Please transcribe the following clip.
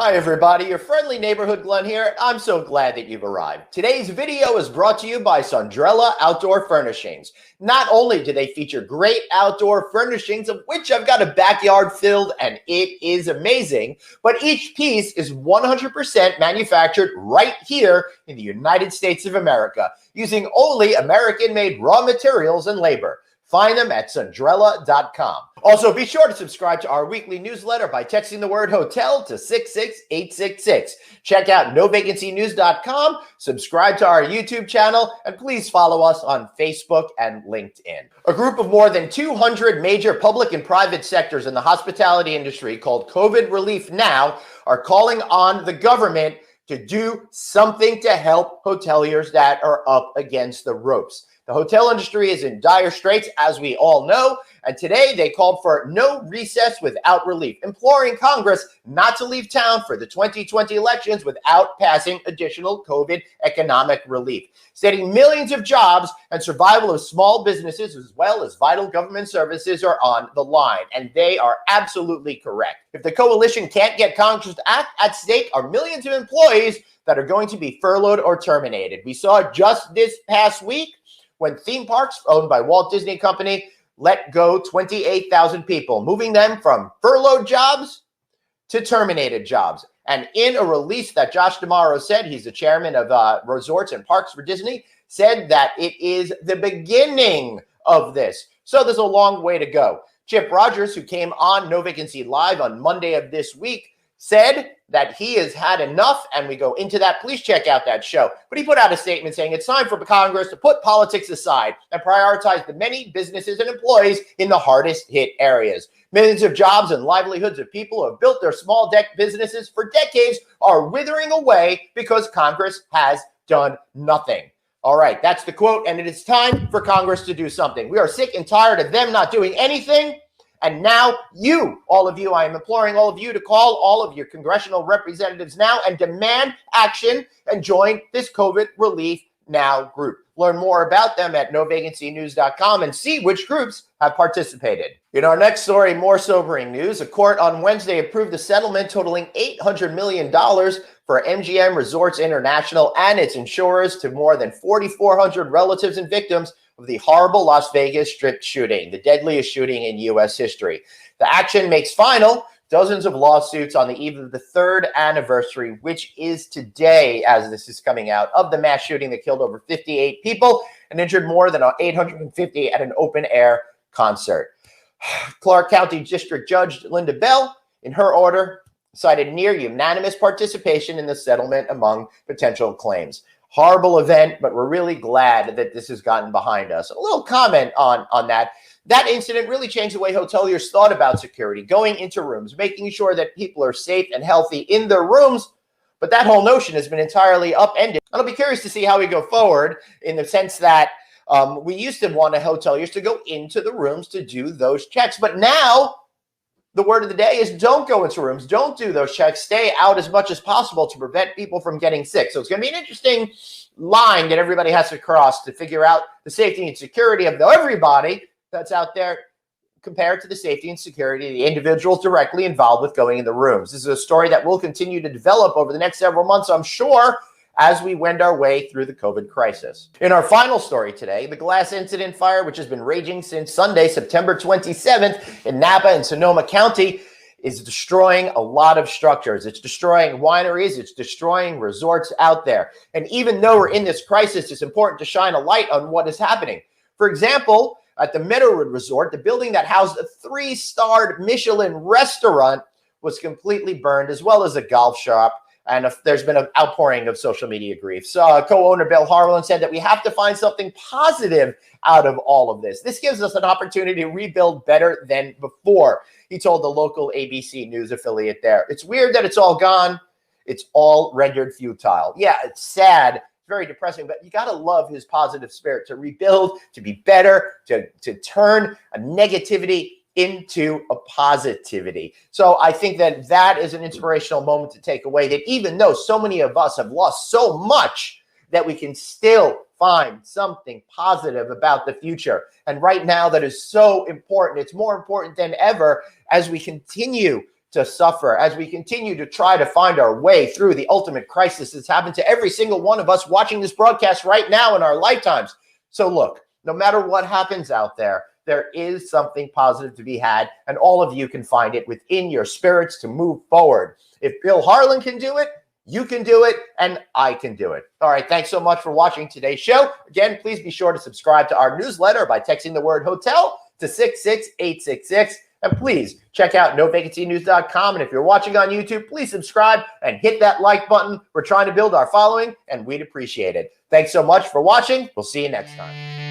Hi everybody, your friendly neighborhood Glenn here. I'm so glad that you've arrived. Today's video is brought to you by Sundrella Outdoor Furnishings. Not only do they feature great outdoor furnishings, of which I've got a backyard filled and it is amazing, but each piece is 100% manufactured right here in the United States of America, using only American-made raw materials and labor. Find them at sundrella.com. Also, be sure to subscribe to our weekly newsletter by texting the word hotel to 66866. Check out novacancynews.com, subscribe to our YouTube channel, and please follow us on Facebook and LinkedIn. A group of more than 200 major public and private sectors in the hospitality industry called COVID Relief Now are calling on the government to do something to help hoteliers that are up against the ropes. The hotel industry is in dire straits, as we all know, and today they called for no recess without relief, imploring Congress not to leave town for the 2020 elections without passing additional COVID economic relief, stating millions of jobs and survival of small businesses as well as vital government services are on the line, and they are absolutely correct. If the coalition can't get Congress to act, at stake are millions of employees that are going to be furloughed or terminated. We saw just this past week when theme parks owned by Walt Disney Company let go 28,000 people, moving them from furloughed jobs to terminated jobs. And in a release that Josh DeMauro said, he's the chairman of resorts and parks for Disney, said that it is the beginning of this. So there's a long way to go. Chip Rogers, who came on No Vacancy Live on Monday of this week, said that he has had enough, and we go into that. Please check out that show. But he put out a statement saying it's time for Congress to put politics aside and prioritize the many businesses and employees in the hardest hit areas. Millions of jobs and livelihoods of people who have built their small deck businesses for decades are withering away because Congress has done nothing. All right, that's the quote, and it is time for Congress to do something. We are sick and tired of them not doing anything. And now all of you, I am imploring all of you to call all of your congressional representatives now and demand action and join this COVID Relief Now group. Learn more about them at novacancynews.com and see which groups have participated. In our next story, more sobering news. A court on Wednesday approved a settlement totaling $800 million for MGM Resorts International and its insurers to more than 4,400 relatives and victims of the horrible Las Vegas Strip shooting, the deadliest shooting in U.S. history. The action makes final dozens of lawsuits on the eve of the third anniversary, which is today, as this is coming out, of the mass shooting that killed over 58 people and injured more than 850 at an open-air concert. Clark County District Judge Linda Bell, in her order, cited near unanimous participation in the settlement among potential claims. Horrible event, but we're really glad that this has gotten behind us. A little comment on that. That incident really changed the way hoteliers thought about security, going into rooms, making sure that people are safe and healthy in their rooms. But that whole notion has been entirely upended. I'll be curious to see how we go forward in the sense that we used to want hoteliers to go into the rooms to do those checks. But now the word of the day is don't go into rooms. Don't do those checks. Stay out as much as possible to prevent people from getting sick. So it's going to be an interesting line that everybody has to cross to figure out the safety and security of everybody that's out there compared to the safety and security of the individuals directly involved with going in the rooms. This is a story that will continue to develop over the next several months, I'm sure, as we wend our way through the COVID crisis. In our final story today, the glass incident fire, which has been raging since Sunday, September 27th in Napa and Sonoma County, is destroying a lot of structures. It's destroying wineries. It's destroying resorts out there. And even though we're in this crisis, it's important to shine a light on what is happening. For example, at the Meadowwood Resort, the building that housed a 3-starred Michelin restaurant was completely burned, as well as a golf shop. And there's been an outpouring of social media grief. So co-owner Bill Harlan said that we have to find something positive out of all of this. This gives us an opportunity to rebuild better than before, he told the local ABC News affiliate there. It's weird that it's all gone. It's all rendered futile. Yeah, it's sad. It's very depressing, but you got to love his positive spirit to rebuild, to be better, to turn a negativity into a positivity. So I think that that is an inspirational moment to take away, that even though so many of us have lost so much, that we can still find something positive about the future. And right now that is so important. It's more important than ever as we continue to suffer as we continue to try to find our way through the ultimate crisis that's happened to every single one of us watching this broadcast right now in our lifetimes. So look, no matter what happens out there, there is something positive to be had, and all of you can find it within your spirits to move forward. If Bill Harlan can do it, you can do it, and I can do it. All right, thanks so much for watching today's show. Again, please be sure to subscribe to our newsletter by texting the word hotel to 66866. And please check out novacancynews.com. And if you're watching on YouTube, please subscribe and hit that like button. We're trying to build our following, and we'd appreciate it. Thanks so much for watching. We'll see you next time.